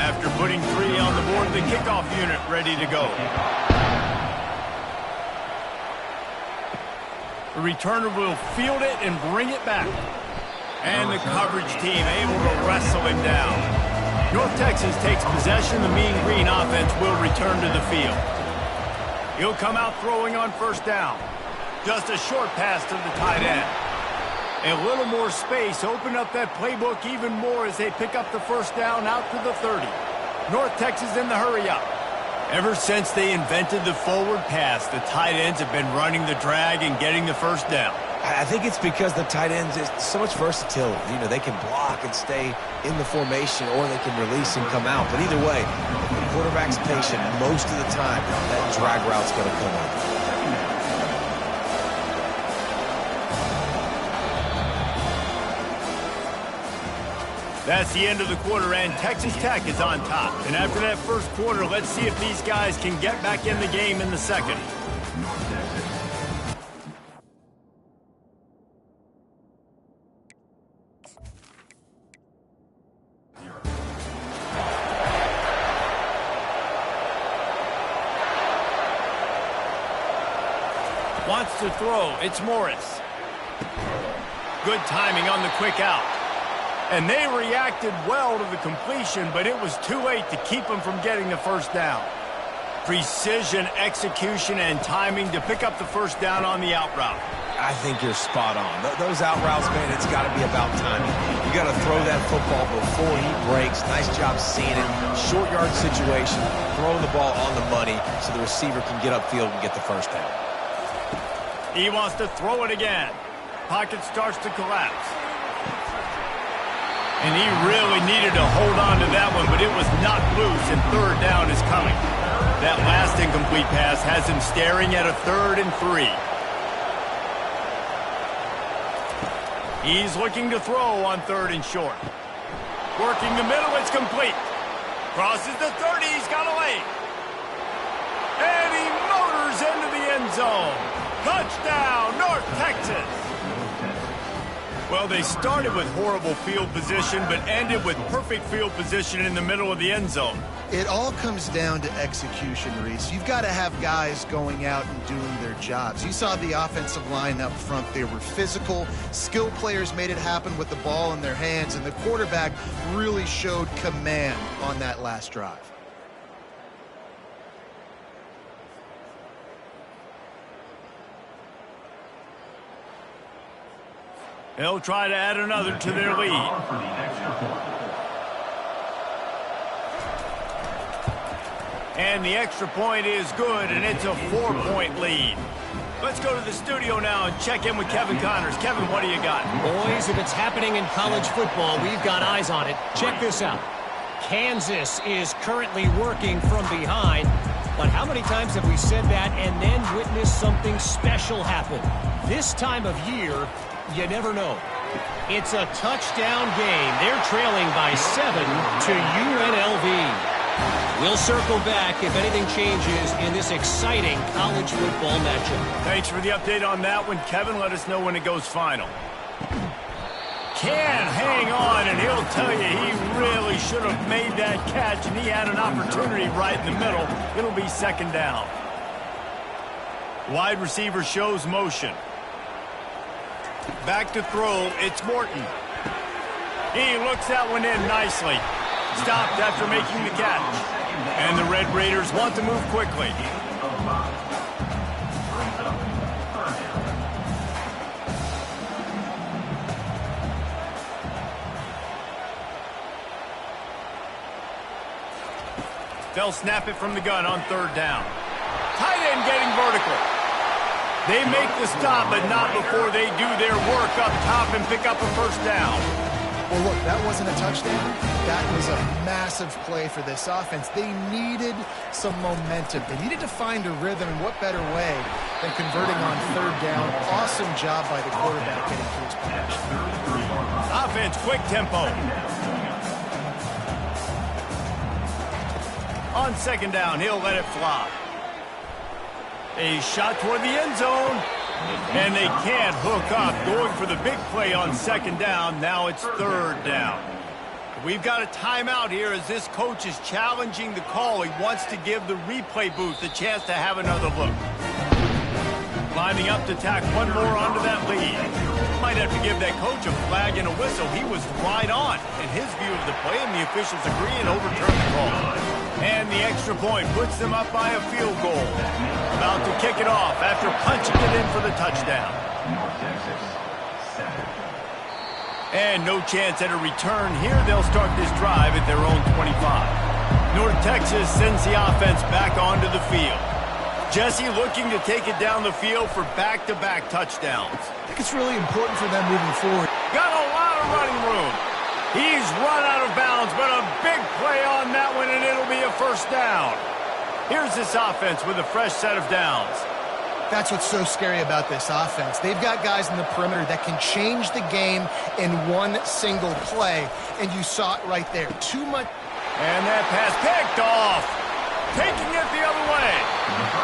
After putting 3 on the board, the kickoff unit ready to go. The returner will field it and bring it back. And the coverage team able to wrestle him down. North Texas takes possession. The Mean Green offense will return to the field. He'll come out throwing on first down. Just a short pass to the tight end. A little more space, open up that playbook even more as they pick up the first down out to the 30. North Texas in the hurry-up. Ever since they invented the forward pass, the tight ends have been running the drag and getting the first down. I think it's because the tight ends is so much versatility. You know, they can block and stay in the formation, or they can release and come out. But either way, if the quarterback's patient, most of the time, that drag route's going to come in. That's the end of the quarter, and Texas Tech is on top. And after that first quarter, let's see if these guys can get back in the game in the second. Wants to throw. It's Morris. Good timing on the quick out. And they reacted well to the completion, but it was too late to keep them from getting the first down. Precision, execution, and timing to pick up the first down on the out route. I think you're spot on. Those out routes, man, it's got to be about timing. You got to throw that football before he breaks. Nice job seeing it. Short yard situation, throwing the ball on the money so the receiver can get upfield and get the first down. He wants to throw it again. Pocket starts to collapse. And he really needed to hold on to that one, but it was knocked loose, and third down is coming. That last incomplete pass has him staring at a 3rd and 3. He's looking to throw on 3rd and short. Working the middle, it's complete. Crosses the 30, he's got a lane. And he motors into the end zone. Touchdown, North Texas. Well, they started with horrible field position, but ended with perfect field position in the middle of the end zone. It all comes down to execution, Reese. You've got to have guys going out and doing their jobs. You saw the offensive line up front. They were physical. Skill players made it happen with the ball in their hands, and the quarterback really showed command on that last drive. They'll try to add another to their lead. And the extra point is good, and it's a 4-point lead. Let's go to the studio now and check in with Kevin Connors. Kevin, what do you got? Boys, if it's happening in college football, we've got eyes on it. Check this out. Kansas is currently working from behind, but how many times have we said that and then witnessed something special happen? This time of year, you never know. It's a touchdown game. They're trailing by 7 to UNLV. We'll circle back if anything changes in this exciting college football matchup. Thanks for the update on that one, Kevin. Let us know when it goes final. Can't hang on, and he'll tell you he really should have made that catch, and he had an opportunity right in the middle. It'll be 2nd down. Wide receiver shows motion. Back to throw, it's Morton. He looks that one in nicely. Stopped after making the catch. And the Red Raiders want to move quickly. They'll snap it from the gun on 3rd down. Tight end getting vertical. They make the stop, but not before they do their work up top and pick up a first down. Well, look, that wasn't a touchdown. That was a massive play for this offense. They needed some momentum. They needed to find a rhythm, and what better way than converting on 3rd down. Awesome job by the quarterback getting through his progression. Offense, quick tempo. On 2nd down, he'll let it fly. A shot toward the end zone. And they can't hook up. Going for the big play on 2nd down. Now it's 3rd down. We've got a timeout here as this coach is challenging the call. He wants to give the replay booth a chance to have another look. Lining up to tack one more onto that lead. Might have to give that coach a flag and a whistle. He was right on in his view of the play, and the officials agree and overturn the call. And the extra point puts them up by a field goal. About to kick it off after punching it in for the touchdown. And no chance at a return here. They'll start this drive at their own 25. North Texas sends the offense back onto the field. Jesse looking to take it down the field for back-to-back touchdowns. I think it's really important for them moving forward. Got a lot of running room. He's run out of bounds, but a big play on that one, and it'll be a first down. Here's this offense with a fresh set of downs. That's what's so scary about this offense. They've got guys in the perimeter that can change the game in one single play, and you saw it right there. Too much. And that pass picked off. Taking it the other way.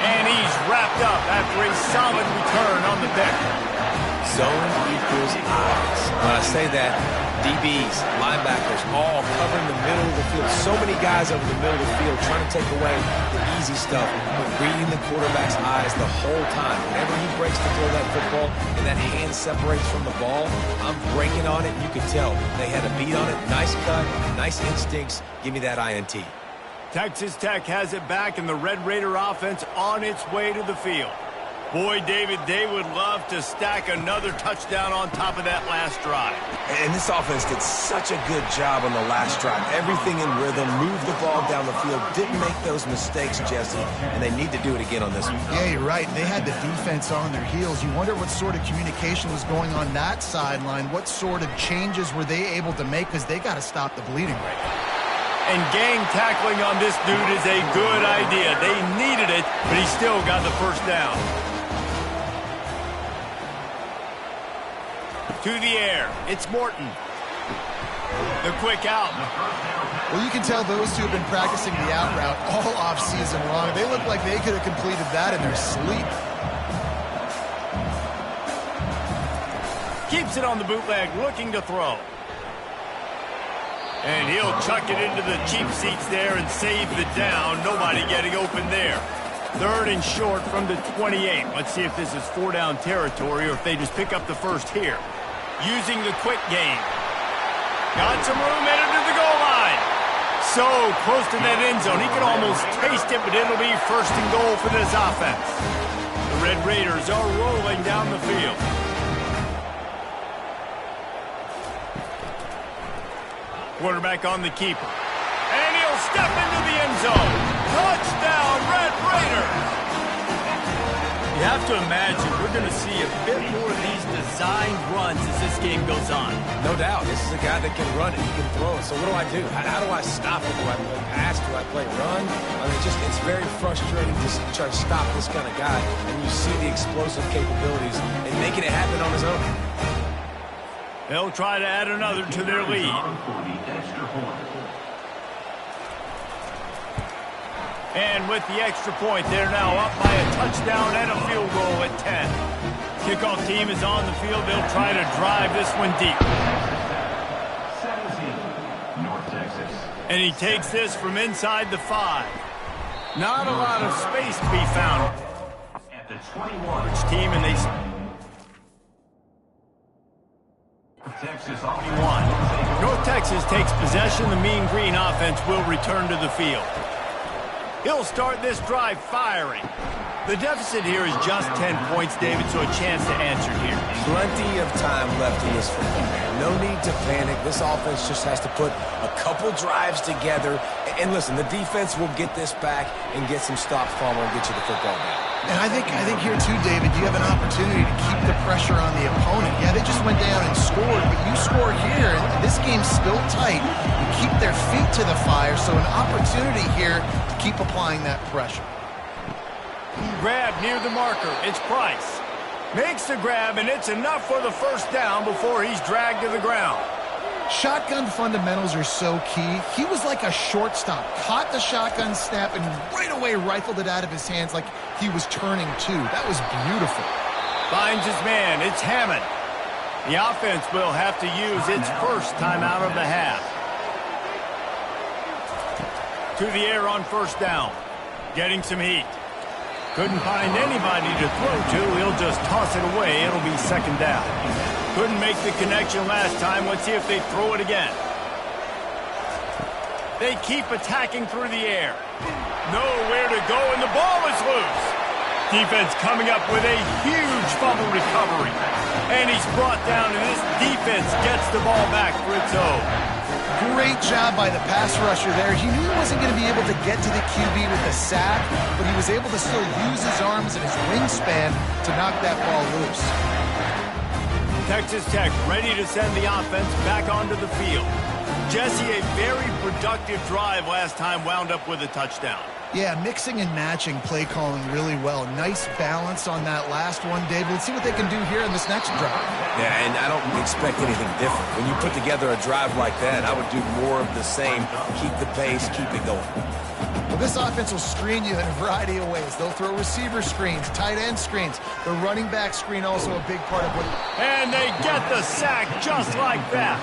And he's wrapped up after a solid return on the pick. Zone equals eyes. When I say that, DBs, linebackers, all covering the middle of the field. So many guys over the middle of the field trying to take away the easy stuff, reading the quarterback's eyes the whole time. Whenever he breaks to throw that football and that hand separates from the ball, I'm breaking on it. You could tell they had a beat on it. Nice cut, nice instincts. Give me that INT. Texas Tech has it back, and the Red Raider offense on its way to the field. Boy, David, they would love to stack another touchdown on top of that last drive. And this offense did such a good job on the last drive. Everything in rhythm, moved the ball down the field, didn't make those mistakes, Jesse, and they need to do it again on this one. Yeah, you're right. They had the defense on their heels. You wonder what sort of communication was going on that sideline. What sort of changes were they able to make, because they got to stop the bleeding right now. And gang tackling on this dude is a good idea. They needed it, but he still got the first down. To the air, it's Morton. The quick out. Well, you can tell those two have been practicing the out route all off-season long. They look like they could have completed that in their sleep. Keeps it on the bootleg, looking to throw. And he'll chuck it into the cheap seats there and save the down. Nobody getting open there. 3rd and short from the 28. Let's see if this is 4-down territory or if they just pick up the first here. Using the quick game. Got some room headed to the goal line. So close to that end zone. He can almost taste it, but it'll be 1st and goal for this offense. The Red Raiders are rolling down the field. Quarterback on the keeper. And he'll step into the end zone. Touchdown, Red Raiders! You have to imagine we're going to see a bit more of these designed runs as this game goes on. No doubt. This is a guy that can run it. He can throw it. So what do? How do I stop it? Do I play pass? Do I play run? I mean, it's very frustrating to try to stop this kind of guy. And you see the explosive capabilities and making it happen on his own. They'll try to add another to their lead. And with the extra point, they're now up by a touchdown and a field goal at 10. Kickoff team is on the field. They'll try to drive this one deep. 17, North Texas. And he takes this from inside the 5. Not a lot of space to be found. At the 21. Which team, and they... Texas North Texas takes possession. The Mean Green offense will return to the field. He'll start this drive firing. The deficit here is just 10 points, David, so a chance to answer here. Plenty of time left in this football game. No need to panic. This offense just has to put a couple drives together. And listen, the defense will get this back and get some stop fumble and get you the football game. And I think here too, David, you have an opportunity to keep the pressure on the opponent. Yeah, they just went down and scored, but you score here, and this game's still tight. You keep their feet to the fire, so an opportunity here to keep applying that pressure. Grab near the marker. It's Price. Makes the grab, and it's enough for the first down before he's dragged to the ground. Shotgun fundamentals are so key. He was like a shortstop. Caught the shotgun snap and right away rifled it out of his hands like he was turning two. That was beautiful. Finds his man. It's Hammond. The offense will have to use its first timeout of the half. To the air on first down. Getting some heat. Couldn't find anybody to throw to. He'll just toss it away. It'll be 2nd down. Couldn't make the connection last time. Let's see if they throw it again. They keep attacking through the air. Nowhere to go, and the ball is loose. Defense coming up with a huge fumble recovery. And he's brought down, and this defense gets the ball back for its own. Great job by the pass rusher there. He knew he wasn't going to be able to get to the QB with a sack, but he was able to still use his arms and his wingspan to knock that ball loose. Texas Tech ready to send the offense back onto the field. Jesse, a very productive drive last time, wound up with a touchdown. Yeah, mixing and matching play calling really well. Nice balance on that last one, David. Let's see what they can do here in this next drive. Yeah, and I don't expect anything different. When you put together a drive like that, I would do more of the same. Keep the pace, keep it going. Well, this offense will screen you in a variety of ways. They'll throw receiver screens, tight end screens. The running back screen also a big part of what... And they get the sack just like that.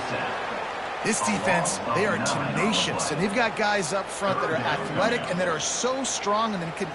This defense, they are tenacious, and they've got guys up front that are athletic and that are so strong and then can